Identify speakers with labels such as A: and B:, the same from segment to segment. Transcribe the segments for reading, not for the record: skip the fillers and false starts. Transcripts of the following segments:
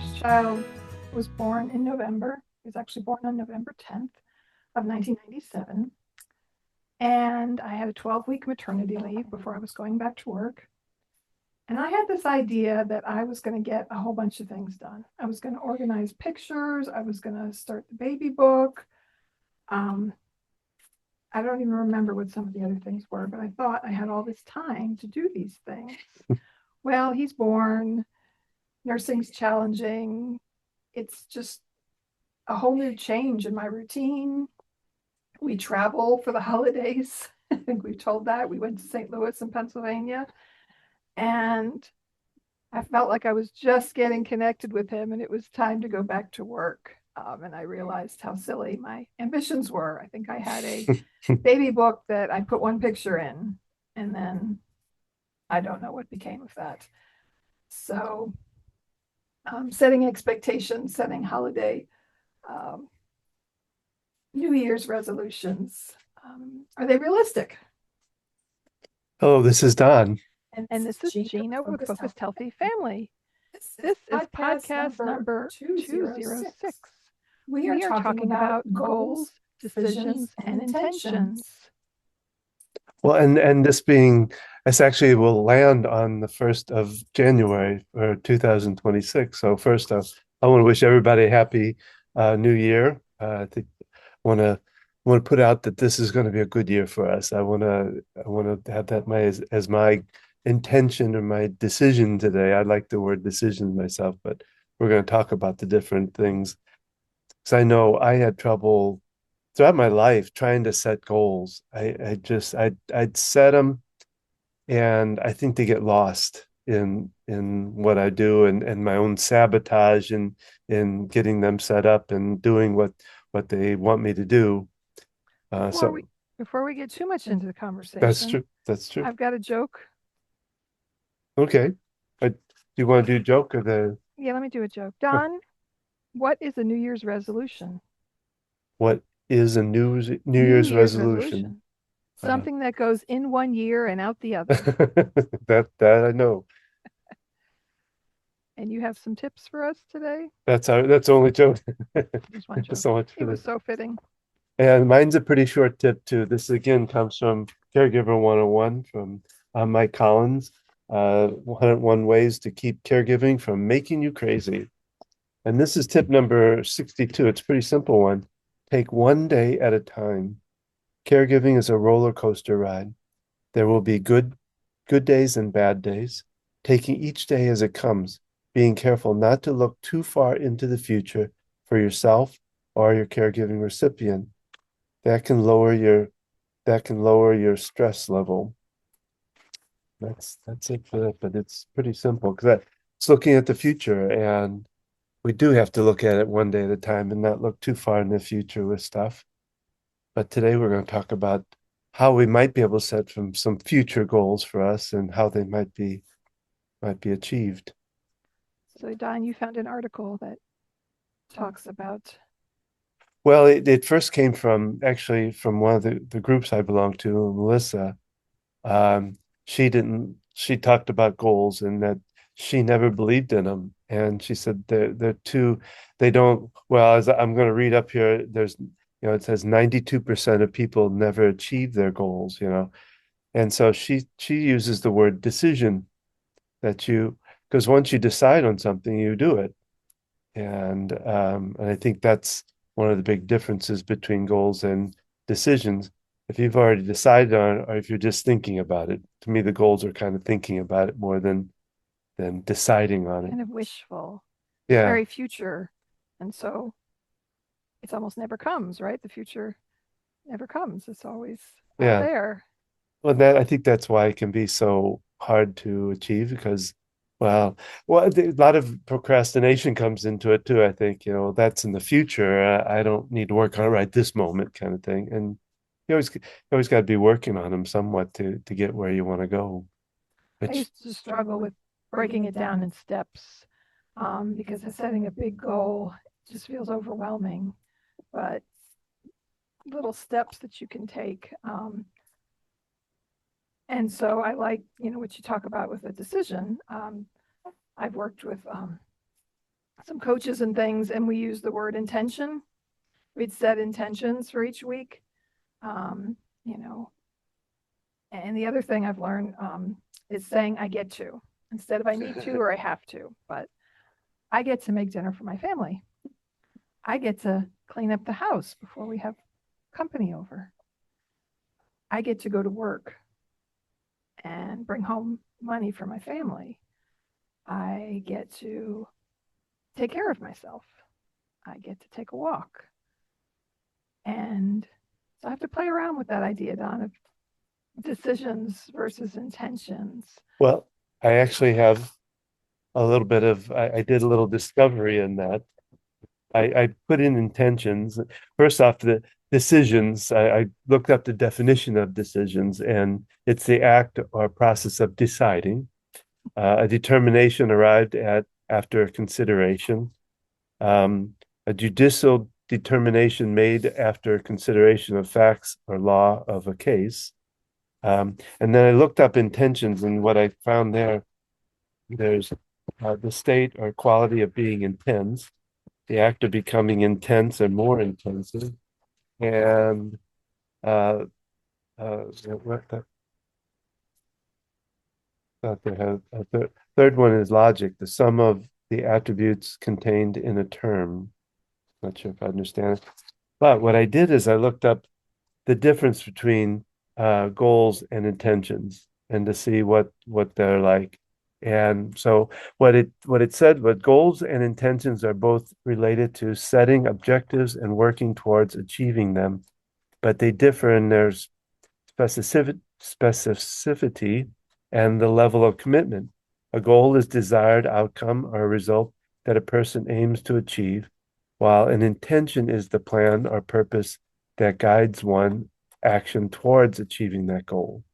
A: first child was born in November. He was actually born on November 10th of 1997. And I had a 12-week maternity leave before I was going back to work. And I had this idea that I was going to get a whole bunch of things done. I was going to organize pictures. I was going to start the baby book. Um, I don't even remember what some of the other things were, but I thought I had all this time to do these things. Well, he's born. Nursing's challenging. It's just a whole new change in my routine. We travel for the holidays. I think we've told that. We went to St. Louis in Pennsylvania. And I felt like I was just getting connected with him and it was time to go back to work. And I realized how silly my ambitions were. I think I had a baby book that I put one picture in, and then I don't know what became of that. So, setting expectations, setting holiday, um, New Year's resolutions, are they realistic?
B: Oh, this is Don.
A: And this is Gina with Focused Healthy Family. This is podcast number 206. We are talking about goals, decisions, and intentions.
B: Well, and this being, this actually will land on the 1st of January or 2026. So first off, I want to wish everybody a happy New Year. I think want to put out that this is going to be a good year for us. I want to have that as my intention or my decision today. I like the word decision myself, but we're going to talk about the different things. Because I know I had trouble throughout my life trying to set goals. I'd set them, and I think they get lost in what I do, and my own sabotage in getting them set up and doing what they want me to do.
A: Before
B: So
A: we before we get too much into the
B: that's
A: conversation,
B: true. That's true.
A: I've got a joke.
B: Okay. Do you want to do a joke or the
A: Yeah, let me do a joke. Don, what is a New Year's resolution?
B: what is a New
A: New
B: Year's
A: Year's
B: resolution?
A: resolution.
B: Uh,
A: Something that goes in one year and out the other.
B: that I know.
A: And you have some tips for us today?
B: That's the only joke.
A: There's one joke.
B: So much
A: It
B: for
A: was
B: this.
A: so fitting.
B: And mine's a pretty short tip too. This again comes from Caregiver 101 from Mike Collins. 101 ways to keep caregiving from making you crazy. And this is tip number 62. It's a pretty simple one. Take one day at a time. Caregiving is a roller coaster ride. There will be good days and bad days. Taking each day as it comes, being careful not to look too far into the future for yourself or your caregiving recipient. That can lower your that can lower your stress level. That's it for that, but it's pretty simple because it's looking at the future, and we do have to look at it one day at a time and not look too far in the future with stuff. But today we're going to talk about how we might be able to set some future goals for us and how they might be achieved.
A: So, Don, you found an article that talks about.
B: Well, it first came from actually from one of the groups I belong to, Melissa. Um, she talked about goals and that she never believed in them. And she said they're too, they don't, well, as I'm going to read up here, it says 92% of people never achieve their goals. And so she uses the word decision that because once you decide on something, you do it. And I think that's one of the big differences between goals and decisions. If you've already decided on it, or if you're just thinking about it, to me, the goals are kind of thinking about it more than deciding on it.
A: Kind of wishful. It's
B: Yeah,
A: very future. And so it's almost never comes, right? The future never comes. It's always out
B: yeah.
A: there.
B: Well, that I think that's why it can be so hard to achieve because, well, a lot of procrastination comes into it too. I think, that's in the future. I don't need to work on it right this moment, kind of thing. And you always got to be working on them somewhat to get where you want to go.
A: I
B: Which,
A: used to struggle with breaking it down in steps because setting a big goal just feels overwhelming. But little steps that you can take. And so I like, what you talk about with a decision. I've worked with some coaches and things, and we use the word intention. We'd set intentions for each week. Um, you know, and the other thing I've learned is saying I get to instead of I need to or I have to. But I get to make dinner for my family. I get to clean up the house before we have company over. I get to go to work and bring home money for my family. I get to take care of myself. I get to take a walk. And so I have to play around with that idea, Don, of decisions versus intentions.
B: Well, I actually have a little bit of, I did a little discovery in that. I put in intentions. First off, the decisions, I looked up the definition of decisions, and it's the act or process of deciding, a determination arrived at after consideration, a judicial determination made after consideration of facts or law of a case. And then I looked up intentions, and what I found there's the state or quality of being intense, the act of becoming intense and more intensive, and uh, what the, thought they had a third one is logic, the sum of the attributes contained in a term. Not sure if I understand it, but what I did is I looked up the difference between goals and intentions and to see what they're like. And so what it said, what goals and intentions are both related to setting objectives and working towards achieving them, but they differ in their specificity and the level of commitment. A goal is desired outcome or a result that a person aims to achieve, while an intention is the plan or purpose that guides one action towards achieving that goal.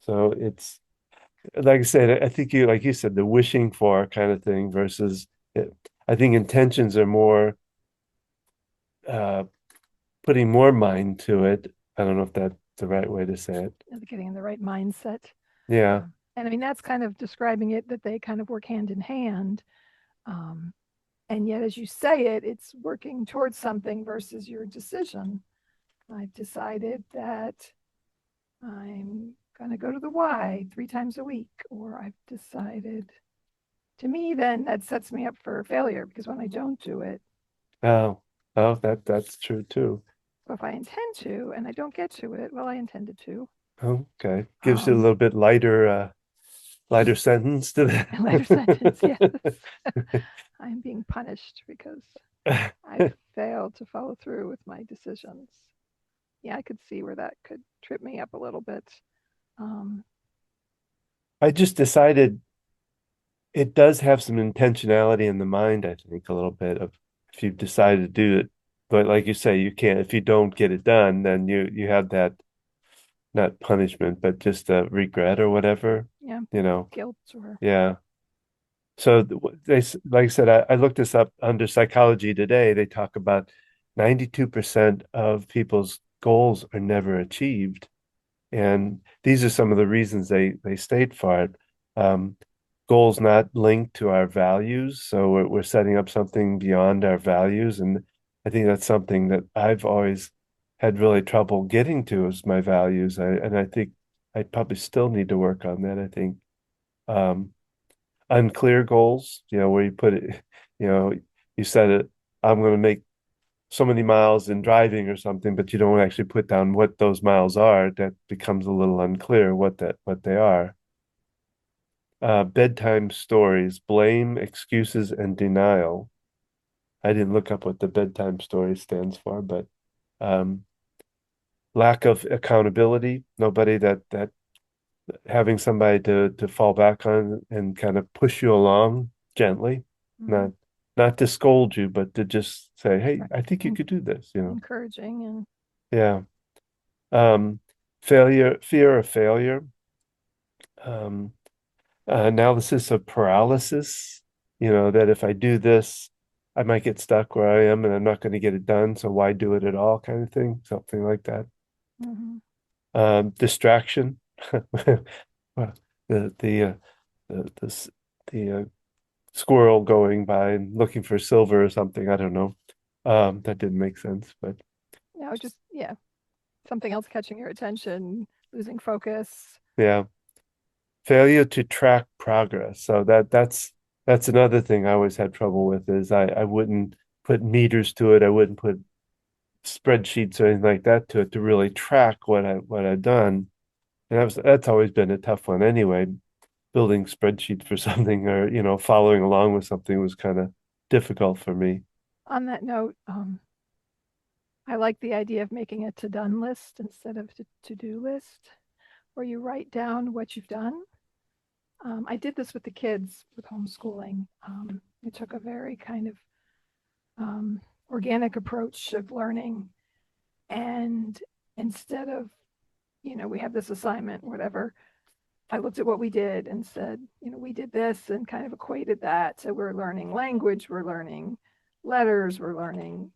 B: So it's like I said, I think you like you said, the wishing for kind of thing versus I think intentions are more uh putting more mind to it. I don't know if that's the right way to say it.
A: Getting in the right mindset.
B: Yeah.
A: And I mean, that's kind of describing it that they kind of work hand in hand. Um, and yet, as you say it, it's working towards something versus your decision. I've decided that I'm going to go to the Y 3 times a week, or I've decided to me, then that sets me up for failure because when I don't do it,
B: Oh, oh, that's true too.
A: so if I intend to and I don't get to it, well, I intended to.
B: Okay. Gives you a
A: Um,
B: little bit lighter sentence to
A: a lighter sentence, yes.
B: that.
A: I'm being punished because I've failed to follow through with my decisions. Yeah, I could see where that could trip me up a little bit. Um,
B: I just decided it does have some intentionality in the mind, I think, a little bit of if you've decided to do it. But like you say, you can't if you don't get it done, then you have that not punishment, but just a regret or whatever,
A: yeah,
B: you know.
A: guilt or
B: Yeah. So they like I said, I looked this up under Psychology Today. They talk about 92% of people's goals are never achieved. And these are some of the reasons they state for it. Um, Goals not linked to our values, so we're setting up something beyond our values, and I think that's something that I've always had really trouble getting to is my values. And I think I probably still need to work on that. I think um, unclear goals, where you put it, you know, you said it, I'm going to make so many miles in driving or something, but you don't actually put down what those miles are, that becomes a little unclear what they are. Bedtime stories, blame, excuses, and denial. I didn't look up what the bedtime story stands for, but um, lack of accountability. Nobody that having somebody to fall back on and kind of push you along gently,
A: mm-hmm.
B: not not to scold you, but to just say, "Hey,
A: Right.
B: I think you could do this."
A: Encouraging and
B: Yeah. Um, Failure, fear of failure, um, analysis of paralysis, that if I do this, I might get stuck where I am and I'm not going to get it done. So why do it at all, kind of thing, something like that.
A: mm-hmm.
B: Distraction. Well, the the uh, the squirrel going by and looking for silver or something. I don't know. That didn't make sense, but
A: just, yeah, something else catching your attention, losing focus.
B: yeah, failure to track progress. So that's another thing I always had trouble with is I wouldn't put meters to it. I wouldn't put spreadsheets or anything like that to it to really track what I'd done. And that's always been a tough one anyway. Building spreadsheets for something or following along with something was kind of difficult for me.
A: On that note, I like the idea of making a to-done list instead of to-do list, where you write down what you've done. I did this with the kids with homeschooling. We took a very kind of organic approach of learning. And instead of, we have this assignment, whatever, I looked at what we did and said, we did this and kind of equated that. So we're learning language, we're learning letters, we're learning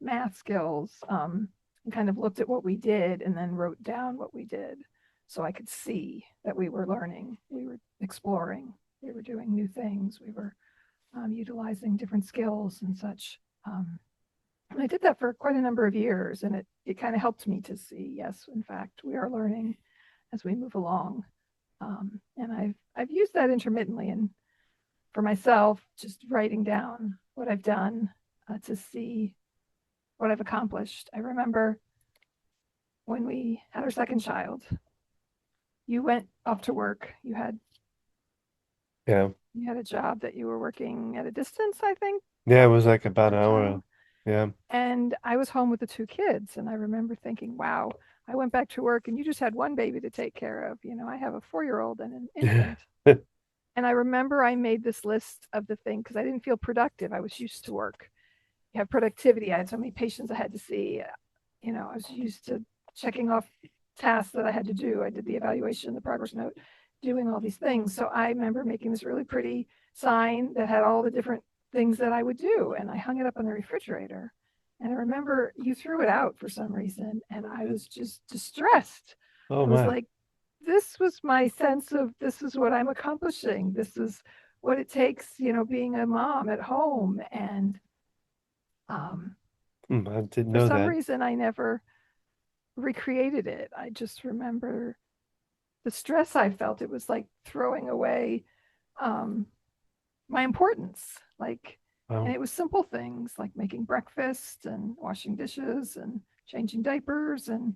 A: math skills, and kind of looked at what we did and then wrote down what we did so I could see that we were learning, we were exploring, we were doing new things, we were utilizing different skills and such. And I did that for quite a number of years, and it kind of helped me to see, yes, in fact, we are learning as we move along. And I've used that intermittently, and for myself, just writing down what I've done to see what I've accomplished. I remember when we had our second child, you went off to work.
B: Yeah.
A: You had a job that you were working at a distance, I think,
B: Yeah, it was like about an
A: part
B: hour.
A: time.
B: Yeah.
A: And I was home with the two kids, and I remember thinking, wow, I went back to work and you just had one baby to take care of. I have a 4-year-old and an infant. And I remember I made this list of the thing because I didn't feel productive. I was used to work. You have productivity. I had so many patients I had to see. I was used to checking off tasks that I had to do. I did the evaluation, the progress note, doing all these things. So I remember making this really pretty sign that had all the different things that I would do. And I hung it up on the refrigerator. And I remember you threw it out for some reason. And I was just distressed.
B: Oh
A: I was
B: my.
A: like, this was my sense of this is what I'm accomplishing. This is what it takes, being a mom at home. And
B: I didn't
A: for
B: know
A: some
B: that.
A: reason, I never recreated it. I just remember the stress I felt. It was like throwing away um, my importance. And
B: Wow.
A: it was simple things like making breakfast and washing dishes and changing diapers and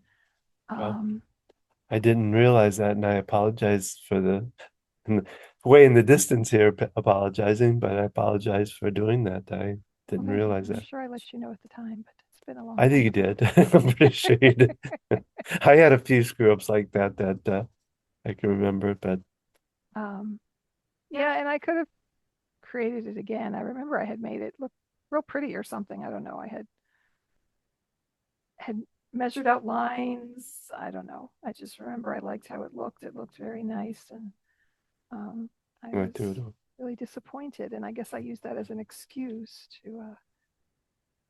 B: Wow.
A: um,
B: I didn't realize that, and I apologize for way in the distance here apologizing, but I apologize for doing that. I
A: well,
B: didn't
A: thank you.
B: realize
A: I'm
B: that.
A: sure I let you know at the time, but it's been a long
B: I think you
A: time.
B: did. I'm pretty sure you did. I had a few screw ups like that I can remember, but
A: um, yeah, and I could have created it again. I remember I had made it look real pretty or something. I don't know. I had measured out lines. I don't know. I just remember I liked how it looked. It looked very nice, and I
B: I
A: was
B: do it
A: really disappointed. And I guess I used that as an excuse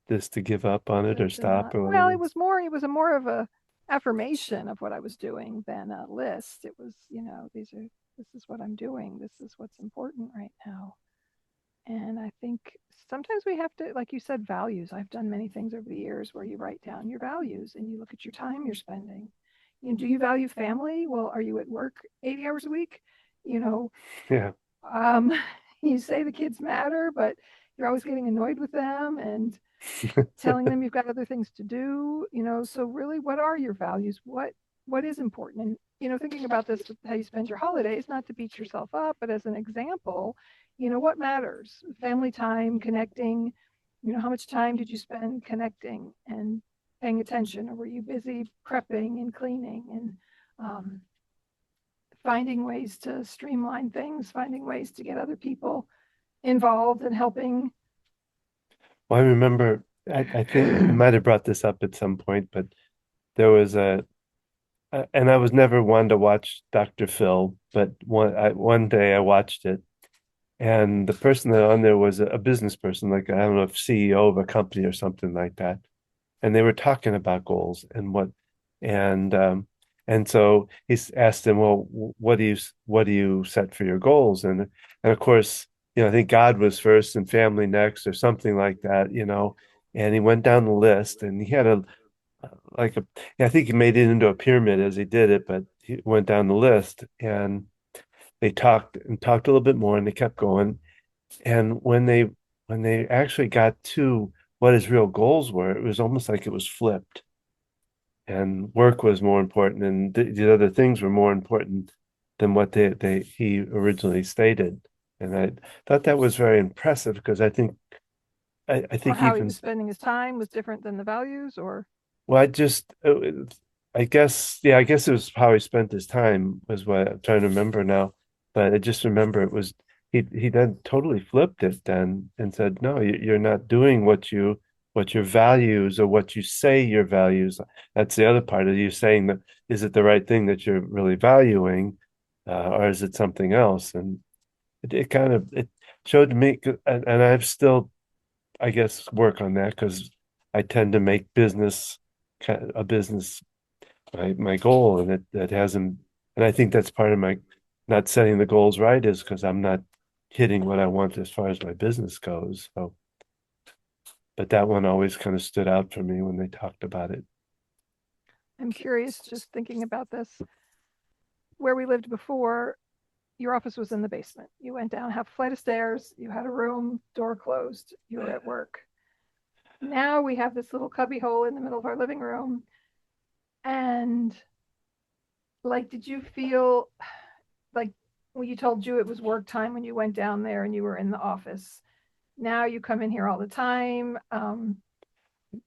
B: just to give up on it or
A: to
B: stop
A: not.
B: or
A: Well,
B: whatever.
A: it was a more of a affirmation of what I was doing than a list. It was, this is what I'm doing. This is what's important right now. And I think sometimes we have to, like you said, values. I've done many things over the years where you write down your values and you look at your time you're spending. Do you value family? Well, are you at work 80 hours a week? You know,
B: Yeah.
A: um, you say the kids matter, but you're always getting annoyed with them and telling them you've got other things to do. So really, what are your values? What is important? And thinking about this, how you spend your holidays, not to beat yourself up, but as an example, what matters? Family time, connecting. How much time did you spend connecting and paying attention, or were you busy prepping and cleaning and finding ways to streamline things, finding ways to get other people involved and helping?
B: Well, I remember I think you might have brought this up at some point, but there was and I was never one to watch Dr. Phil, but one day I watched it, and the person that on there was a business person, like I don't know if CEO of a company or something like that, and they were talking about goals and and so he's asked him, well, what do you set for your goals? And of course, I think God was first and family next or something like that, and he went down the list and he had like a, I think he made it into a pyramid as he did it, but he went down the list and they talked and talked a little bit more and they kept going. And when they actually got to what his real goals were, it was almost like it was flipped and work was more important and the other things were more important than what he originally stated. And I thought that was very impressive because I
A: Or
B: think
A: how he
B: even
A: was spending his time was different than the values, or
B: well, I guess, yeah, I guess it was how he spent his time was what I'm trying to remember now. But I just remember it was he then totally flipped it then and said, no, you're not doing what your values or what you say your values. That's the other part of you saying that is it the right thing that you're really valuing, or is it something else? And it kind of it showed me, and I've still I guess work on that because I tend to make business a business my goal, and that hasn't. And I think that's part of my not setting the goals right is because I'm not hitting what I want as far as my business goes. So, but that one always kind of stood out for me when they talked about it.
A: I'm curious just thinking about this. Where we lived before, your office was in the basement. You went down half a flight of stairs, you had a room, door closed, you were at work. Now we have this little cubby hole in the middle of our living room. And like, did you feel like when you told you it was work time when you went down there and you were in the office? Now you come in here all the time.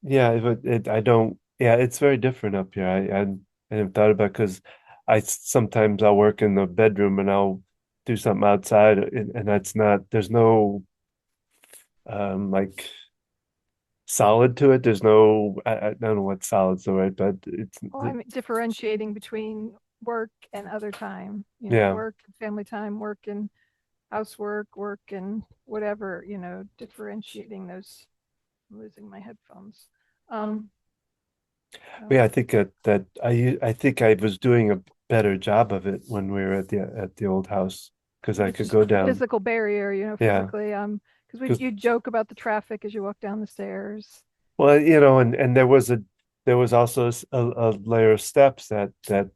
B: Yeah, but I don't. Yeah, it's very different up here. I haven't thought about because sometimes I'll work in the bedroom and I'll do something outside, and that's not. There's no like solid to it. There's no, I don't know what solid's the right, but
A: Well, I'm differentiating between work and other time,
B: yeah,
A: work, family time, work and housework, work and whatever, differentiating those. I'm losing my headphones. Um, so
B: yeah. I think I think I was doing a better job of it when we were at the old house because I
A: it's
B: could
A: just
B: go
A: the
B: down.
A: physical barrier,
B: Yeah,
A: physically, because
B: because
A: you joke about the traffic as you walk down the stairs.
B: well, and there was also a layer of steps that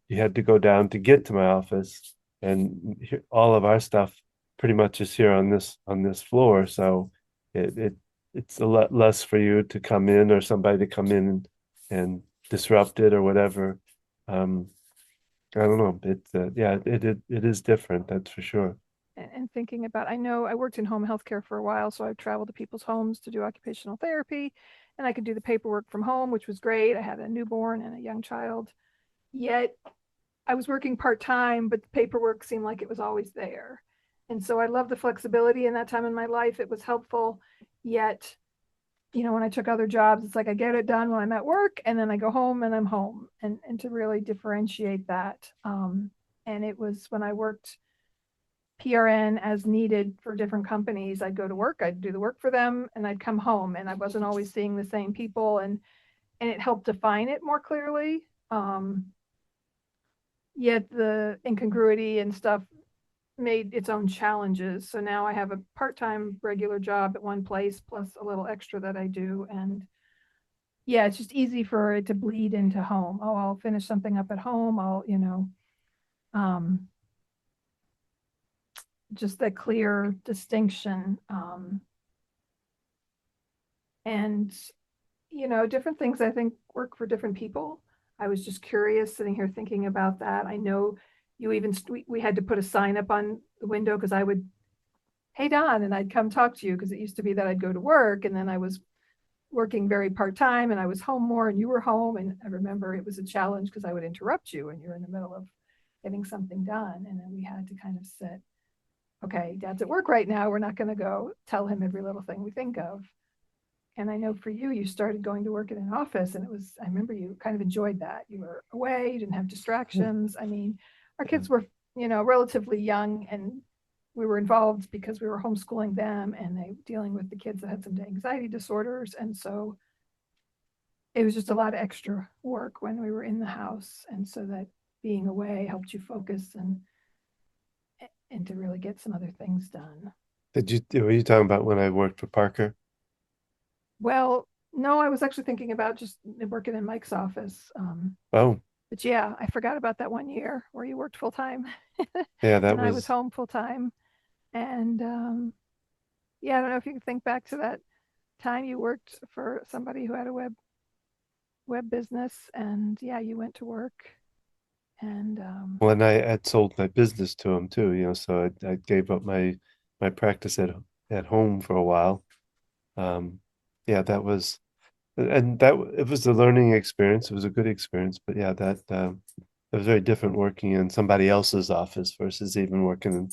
B: you had to go down to get to my office, and all of our stuff pretty much is here on this floor, so it it's a lot less for you to come in or somebody to come in and disrupt it or whatever. Um, I don't know. Yeah, it is different, that's for sure.
A: And thinking about, I know I worked in home health care for a while, so I've traveled to people's homes to do occupational therapy, and I could do the paperwork from home, which was great. I had a newborn and a young child. Yet I was working part time, but the paperwork seemed like it was always there. And so I love the flexibility in that time in my life. It was helpful. Yet, when I took other jobs, it's like I get it done when I'm at work and then I go home and I'm home. And to really differentiate that. And it was when I worked PRN as needed for different companies. I'd go to work, I'd do the work for them, and I'd come home, and I wasn't always seeing the same people, and it helped define it more clearly. Yet the incongruity and stuff made its own challenges. So now I have a part-time regular job at one place plus a little extra that I do, and yeah, it's just easy for it to bleed into home. Oh, I'll finish something up at home. Um, just that clear distinction. And different things I think work for different people. I was just curious sitting here thinking about that. I know you even we had to put a sign up on the window because I would, hey Don, and I'd come talk to you because it used to be that I'd go to work and then I was working very part-time and I was home more and you were home, and I remember it was a challenge because I would interrupt you and you're in the middle of getting something done, and then we had to kind of sit, okay, Dad's at work right now, we're not going to go tell him every little thing we think of. And I know for you, you started going to work in an office, and I remember you kind of enjoyed that. You were away, you didn't have distractions. I mean, our
B: Yeah.
A: kids were, relatively young, and we were involved because we were homeschooling them and they dealing with the kids that had some anxiety disorders. And so it was just a lot of extra work when we were in the house. And so that being away helped you focus and to really get some other things done.
B: Were you talking about when I worked for Parker?
A: Well, no, I was actually thinking about just working in Mike's office.
B: Oh,
A: But yeah, I forgot about that 1 year where you worked full time
B: yeah, that
A: and I was
B: was,
A: home full time. And yeah, I don't know if you can think back to that time you worked for somebody who had a web business, and yeah, you went to work and
B: when I had sold my business to him too, so I gave up my practice at home for a while. Um, yeah, that was, and that it was a learning experience. It was a good experience, but yeah, that it was very different working in somebody else's office versus even working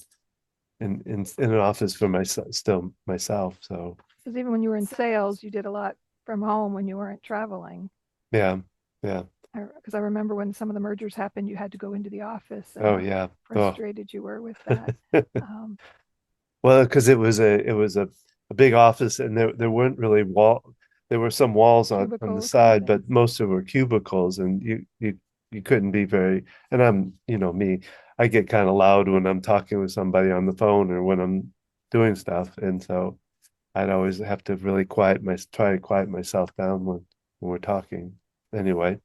B: in an office for myself, still myself. So
A: because even when you were in sales, you did a lot from home when you weren't traveling.
B: yeah, yeah.
A: Because I remember when some of the mergers happened, you had to go into the office and
B: Oh
A: how
B: yeah. Oh.
A: frustrated you were with that. Um,
B: Well, because it was a big office, and there weren't really there were some walls on the
A: cubicle kind of
B: side,
A: thing.
B: but most of them were cubicles, and you couldn't be very. And me, I get kind of loud when I'm talking with somebody on the phone or when I'm doing stuff, and so I'd always have to really try to quiet myself down when we're talking. Anyway,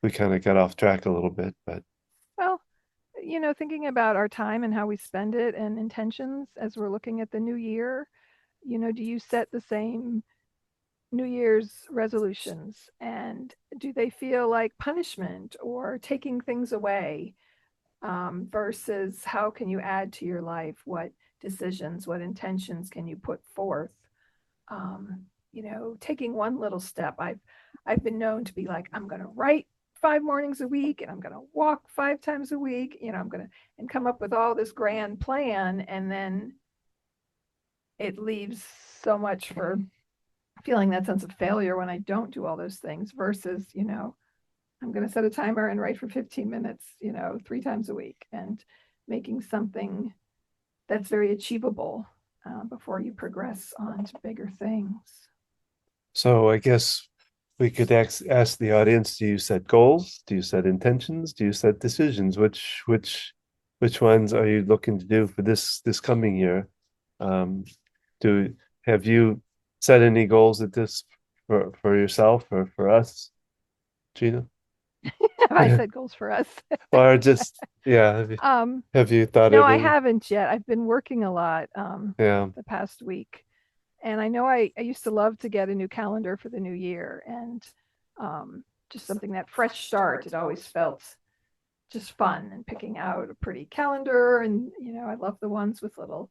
B: we kind of got off track a little bit, but
A: Well, thinking about our time and how we spend it and intentions as we're looking at the new year, do you set the same New Year's resolutions? And do they feel like punishment or taking things away, versus how can you add to your life? What decisions, what intentions can you put forth? Taking one little step. I've been known to be like, I'm going to write 5 mornings a week and I'm going to walk 5 times a week. I'm going to and come up with all this grand plan, and then it leaves so much for feeling that sense of failure when I don't do all those things versus, I'm going to set a timer and write for 15 minutes, 3 times a week, and making something that's very achievable before you progress on to bigger things.
B: so I guess we could ask the audience, do you set goals? Do you set intentions? Do you set decisions? Which ones are you looking to do for this coming year? Um, do have you set any goals at this for yourself or for us, Gina?
A: I set goals for us.
B: Or just yeah,
A: um,
B: have you thought
A: no,
B: of
A: I
B: any?
A: haven't yet. I've been working a lot
B: Yeah.
A: the past week. And I know I used to love to get a new calendar for the new year, and just something that fresh start. It always felt just fun, and picking out a pretty calendar. And, I love the ones with little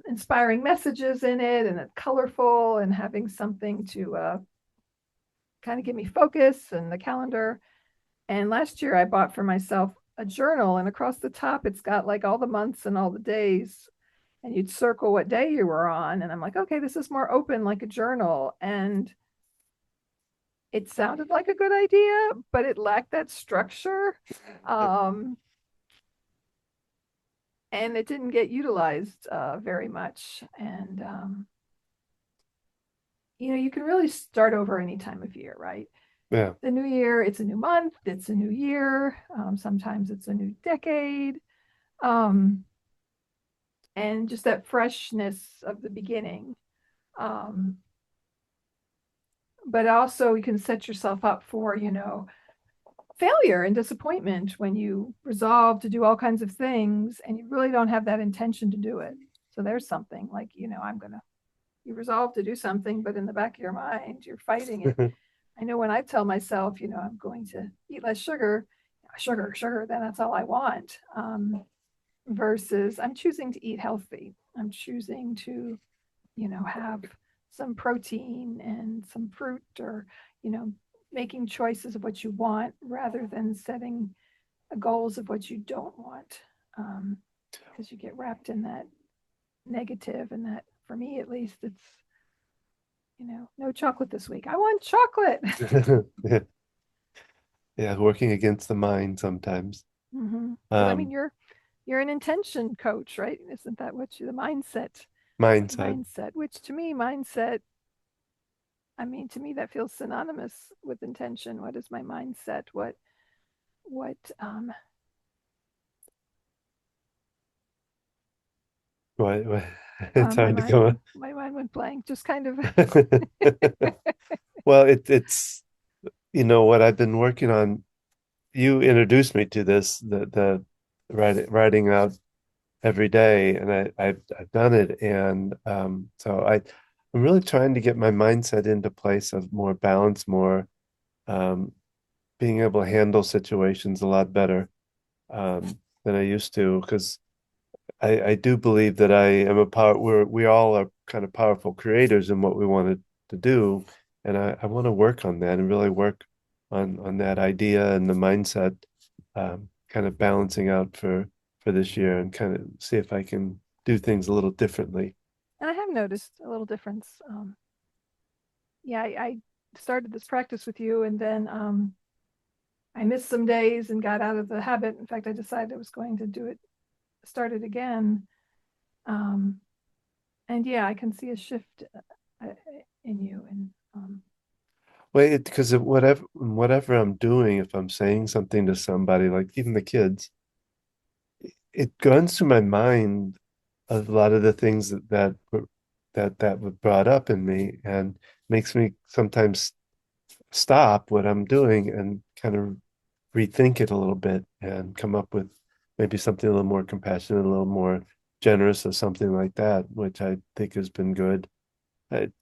A: inspiring messages in it, and it's colorful, and having something to kind of give me focus and the calendar. And last year I bought for myself a journal, and across the top it's got like all the months and all the days, and you'd circle what day you were on. And I'm like, okay, this is more open like a journal. And it sounded like a good idea, but it lacked that structure. Um, and it didn't get utilized very much. And, you can really start over any time of year, right?
B: Yeah.
A: The new year, it's a new month, it's a new year. Sometimes it's a new decade. Um, and just that freshness of the beginning. Um, but also you can set yourself up for, failure and disappointment when you resolve to do all kinds of things and you really don't have that intention to do it. So there's something like, you resolve to do something, but in the back of your mind, you're fighting it. I know when I tell myself, I'm going to eat less sugar, sugar, sugar, then that's all I want. Versus I'm choosing to eat healthy. I'm choosing to, have some protein and some fruit, or, you know, making choices of what you want rather than setting goals of what you don't want. Because you get wrapped in that negative, and that, for me at least, it's, no chocolate this week. I want chocolate.
B: Yeah, yeah, working against the mind sometimes.
A: Because I mean,
B: Um,
A: you're an intention coach, right? Isn't that what you the mindset?
B: mindset.
A: Mindset, which to me, mindset, I mean, to me, that feels synonymous with intention. What is my mindset? What
B: Why, it's
A: My
B: hard to
A: mind
B: come
A: my mind went blank, just kind of.
B: up. Well, it's what I've been working on. You introduced me to this, the writing out every day, and I've done it, and so I'm really trying to get my mindset into place of more balance, more um, being able to handle situations a lot better than I used to, because I do believe that I am a power. We all are kind of powerful creators in what we wanted to do, and I want to work on that and really work on that idea and the mindset, kind of balancing out for this year and kind of see if I can do things a little differently.
A: And I have noticed a little difference. Yeah, I started this practice with you, and then I missed some days and got out of the habit. In fact, I decided I was going to start it again. Um, and yeah, I can see a shift in you. And
B: Well, because whatever I'm doing, if I'm saying something to somebody, like even the kids, it runs through my mind a lot of the things that were brought up in me and makes me sometimes stop what I'm doing and kind of rethink it a little bit and come up with maybe something a little more compassionate, a little more generous or something like that, which I think has been good. It,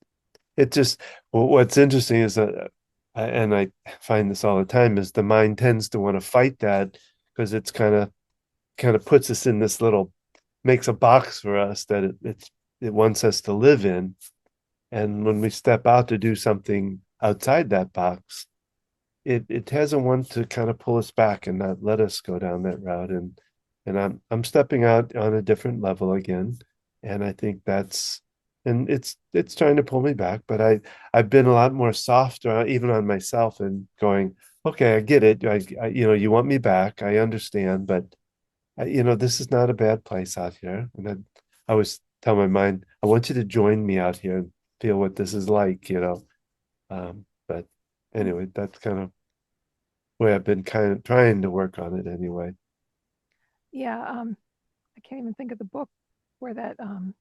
B: it just what's interesting is that and I find this all the time is the mind tends to want to fight that because it's kind of puts us in this little makes a box for us that it wants us to live in. And when we step out to do something outside that box, it has a want to kind of pull us back and not let us go down that route. And I'm stepping out on a different level again. And I think that's and it's trying to pull me back, but I've been a lot more softer even on myself and going, okay, I get it. You want me back. I understand, but this is not a bad place out here. And I always tell my mind, I want you to join me out here and feel what this is like. But anyway, that's kind of way I've been kind of trying to work on it anyway.
A: yeah, I can't even think of the book where that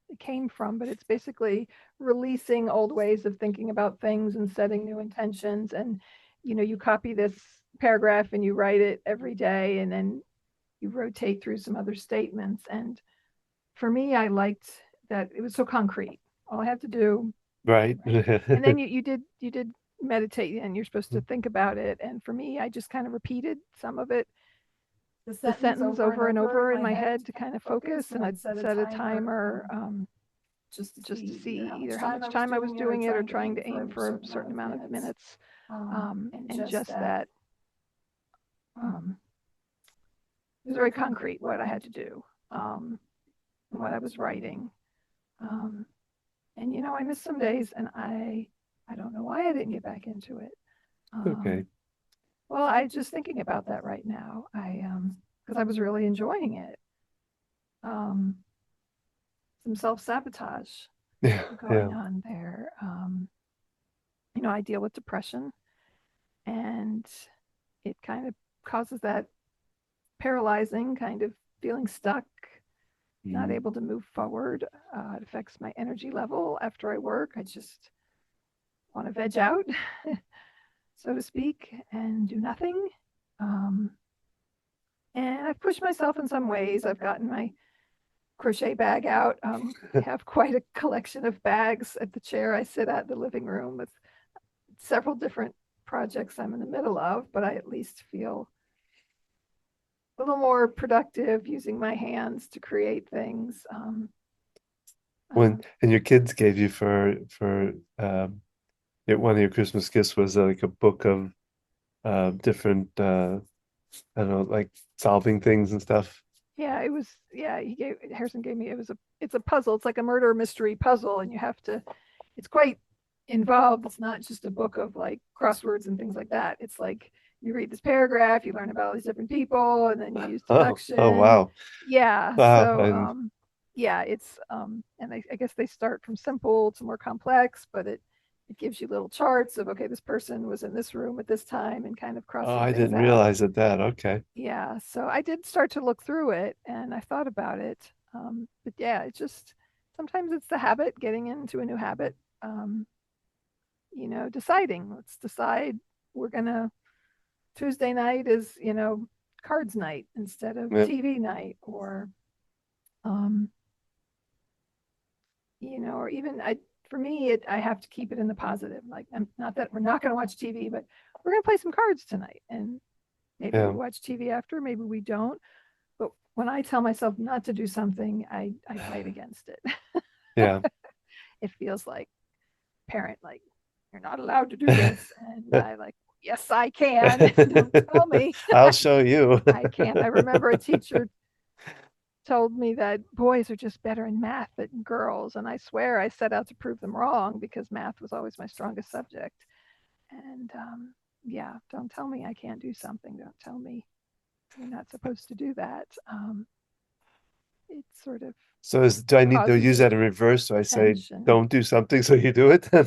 A: it came from, but it's basically releasing old ways of thinking about things and setting new intentions. And you copy this paragraph and you write it every day, and then you rotate through some other statements. And for me, I liked that it was so concrete. All I had to do,
B: Right.
A: right? And then you did meditate, and you're supposed to think about it. And for me, I just kind of repeated some of it,
C: The
A: the
C: sentence
A: sentence
C: over and
A: over and
C: over in
A: over in
C: my
A: my
C: head
A: head
C: to
A: to
C: kind
A: kind
C: of
A: of
C: focus,
A: focus,
C: and
A: and
C: I'd
A: I'd
C: set a
A: set a
C: timer
A: timer
C: just to see
A: either
C: either
A: how
C: how much
A: much
C: time
A: time
C: I
A: I
C: was
A: was
C: doing
A: doing
C: it
A: it
C: or
A: or
C: trying
A: trying
C: to
A: to
C: aim
A: aim
C: for
A: for
C: a
A: a
C: certain
A: certain
C: amount
A: amount
C: of
A: of
C: minutes.
A: minutes.
C: And
A: And
C: just
A: just
C: that,
A: that
C: um,
A: it was very concrete what I had to do, and what I was writing. Um, and I missed some days, and I don't know why I didn't get back into it.
B: Okay.
A: Well, I just thinking about that right now. I because I was really enjoying it. Um, some self sabotage
B: Yeah.
A: going
B: Yeah.
A: on there. I deal with depression, and it kind of causes that paralyzing kind of feeling stuck, not
B: Mm.
A: able to move forward. It affects my energy level after I work. I just want to veg out, so to speak, and do nothing. Um, and I've pushed myself in some ways. I've gotten my crochet bag out. I have quite a collection of bags at the chair I sit at in the living room with several different projects I'm in the middle of, but I at least feel a little more productive using my hands to create things. Uh,
B: And your kids gave you for one of your Christmas gifts was like a book of different I don't know, like solving things and stuff.
A: yeah, it was. Yeah, Harrison gave me. It's a puzzle. It's like a murder mystery puzzle, and you have to. It's quite involved. It's not just a book of like crosswords and things like that. It's like you read this paragraph, you learn about all these different people, and then you use
B: Oh
A: deduction.
B: wow.
A: Yeah.
B: Wow.
A: So
B: And
A: yeah, it's and I guess they start from simple to more complex, but it gives you little charts of, okay, this person was in this room at this time, and kind of
B: oh,
A: crossing
B: I
A: things
B: didn't
A: out.
B: realize that. Okay.
A: Yeah, so I did start to look through it, and I thought about it. But yeah, it's just sometimes it's the habit, getting into a new habit. Deciding. Let's decide we're gonna Tuesday night is cards night instead of
B: Yep.
A: TV night, um, or even for me, I have to keep it in the positive. Like, not that we're not going to watch TV, but we're going to play some cards tonight, and maybe
B: Yeah.
A: we watch TV after, maybe we don't. But when I tell myself not to do something, I fight against it.
B: Yeah.
A: It feels like parent, like, you're not allowed to do this, and I like, yes, I can. Don't tell me.
B: I'll show you.
A: I can't. I remember a teacher told me that boys are just better in math than girls. And I swear I set out to prove them wrong because math was always my strongest subject. And yeah, don't tell me I can't do something. Don't tell me you're not supposed to do that. It's sort of
B: So do I need to
A: causes
B: use that in reverse? So I say,
A: tension.
B: don't do something, so you do it?
A: I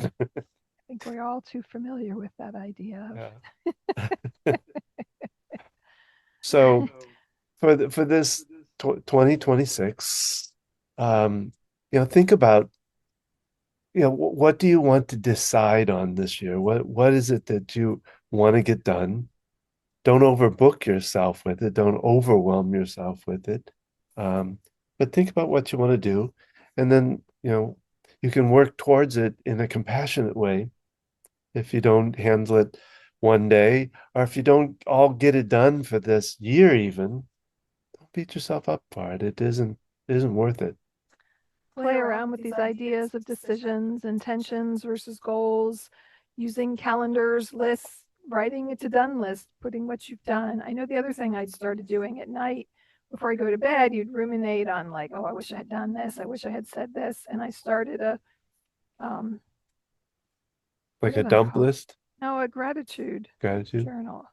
A: think we're all too familiar with that idea of
B: Yeah. So for this 2026, think about, what do you want to decide on this year? What is it that you want to get done? Don't overbook yourself with it. Don't overwhelm yourself with it. But think about what you want to do, and then you can work towards it in a compassionate way. If you don't handle it one day, or if you don't all get it done for this year, even don't beat yourself up for it. It isn't worth it.
A: play around with these ideas of decisions, intentions versus goals, using calendars, lists, writing a to done list, putting what you've done. I know the other thing I started doing at night before I go to bed, you'd ruminate on, like, oh, I wish I had done this. I wish I had said this. And I started um,
B: Like
A: what
B: a
A: did I
B: dump
A: call it?
B: list,
A: No, a gratitude
B: gratitude.
A: journal.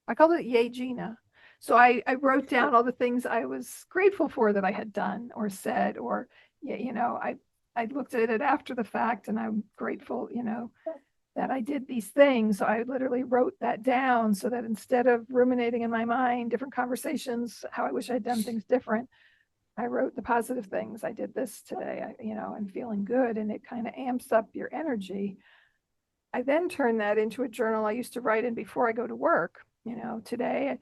A: I called it Yay Gina. So I wrote down all the things I was grateful for that I had done or said, or yeah, I looked at it after the fact, and I'm grateful, that I did these things. So I literally wrote that down so that instead of ruminating in my mind different conversations, how I wish I'd done things different, I wrote the positive things. I did this today. I'm feeling good, and it kind of amps up your energy. I then turned that into a journal I used to write in before I go to work. Today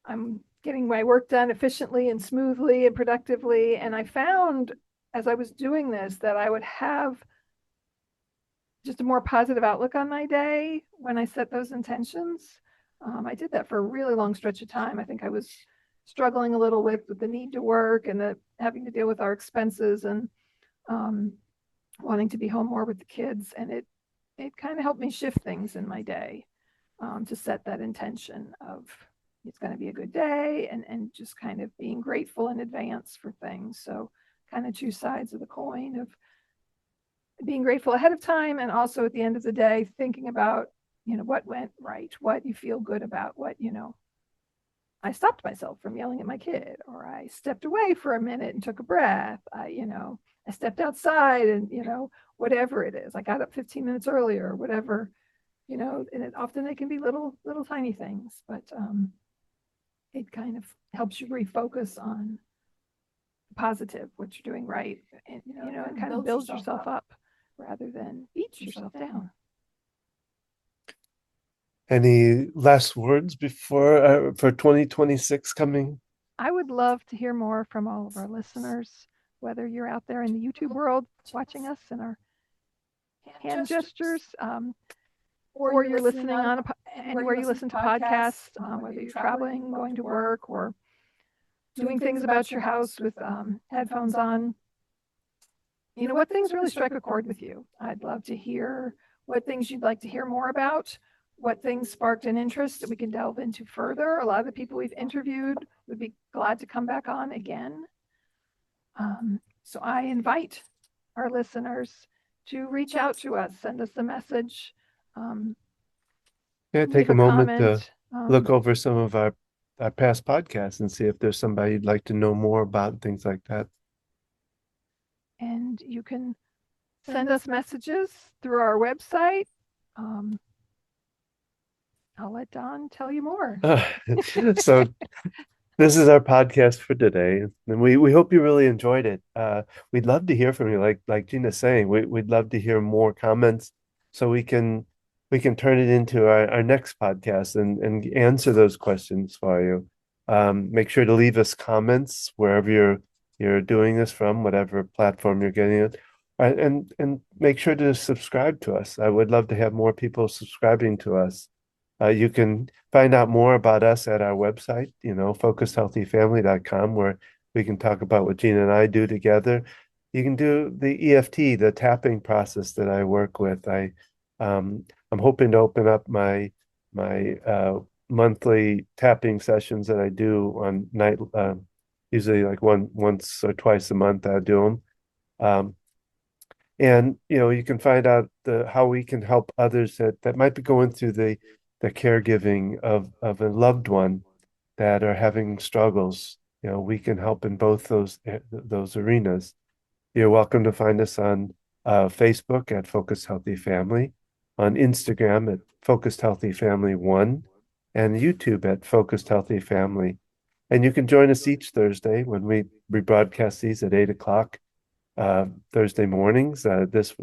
A: I'm getting my work done efficiently and smoothly and productively. And I found as I was doing this that I would have just a more positive outlook on my day when I set those intentions. I did that for a really long stretch of time. I think I was struggling a little with the need to work and the having to deal with our expenses, and um, wanting to be home more with the kids. And it kind of helped me shift things in my day, to set that intention of it's going to be a good day, and just kind of being grateful in advance for things. So kind of two sides of the coin of being grateful ahead of time, and also at the end of the day thinking about what went right, what you feel good about, what I stopped myself from yelling at my kid, or I stepped away for a minute and took a breath. I stepped outside, and whatever it is, I got up 15 minutes earlier, or whatever. And often they can be little tiny things, but it kind of helps you refocus on positive, what you're doing right, and and kind of builds yourself up rather than beats yourself down.
B: Any last words before for 2026 coming?
A: I would love to hear more from all of our listeners, whether you're out there in the YouTube world watching us in our hand gestures, or you're listening on anywhere you listen to podcasts, whether you're traveling, going to work, or doing things about your house with headphones on. What things really strike a chord with you? I'd love to hear what things you'd like to hear more about, what things sparked an interest that we can delve into further. A lot of the people we've interviewed would be glad to come back on again. So I invite our listeners to reach out to us, send us a message.
B: Yeah,
A: Leave
B: take a moment to
A: comment.
B: look over some of our past podcasts and see if there's somebody you'd like to know more about and things like that.
A: And you can send us messages through our website. I'll let Don tell you more.
B: So this is our podcast for today, and we hope you really enjoyed it. We'd love to hear from you, like Gina's saying. We'd love to hear more comments so we can turn it into our next podcast and answer those questions for you. Make sure to leave us comments wherever you're doing this from, whatever platform you're getting it. And make sure to subscribe to us. I would love to have more people subscribing to us. You can find out more about us at our website, focusedhealthyfamily.com, where we can talk about what Gina and I do together. You can do the EFT, the tapping process that I work with. I'm hoping to open up my monthly tapping sessions that I do on night, usually like once or twice a month. I do them. And you can find out how we can help others that might be going through the caregiving of a loved one that are having struggles. We can help in both those arenas. You're welcome to find us on Facebook at Focused Healthy Family, on Instagram at Focused Healthy Family 1, and YouTube at Focused Healthy Family. And you can join us each Thursday when we rebroadcast these at 8 o'clock Thursday mornings. This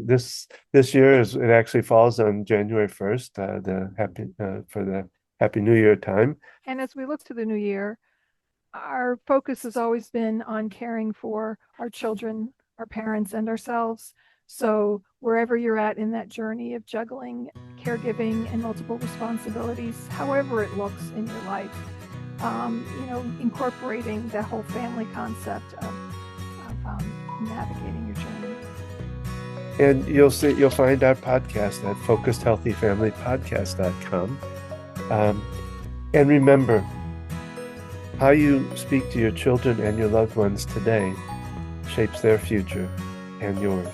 B: year it actually falls on January 1st, for the Happy New Year time.
A: And as we look to the new year, our focus has always been on caring for our children, our parents, and ourselves. So wherever you're at in that journey of juggling caregiving and multiple responsibilities, however it looks in your life, incorporating that whole family concept of navigating your journey.
B: And you'll find our podcast at focusedhealthyfamilypodcast.com. And remember, how you speak to your children and your loved ones today shapes their future and yours.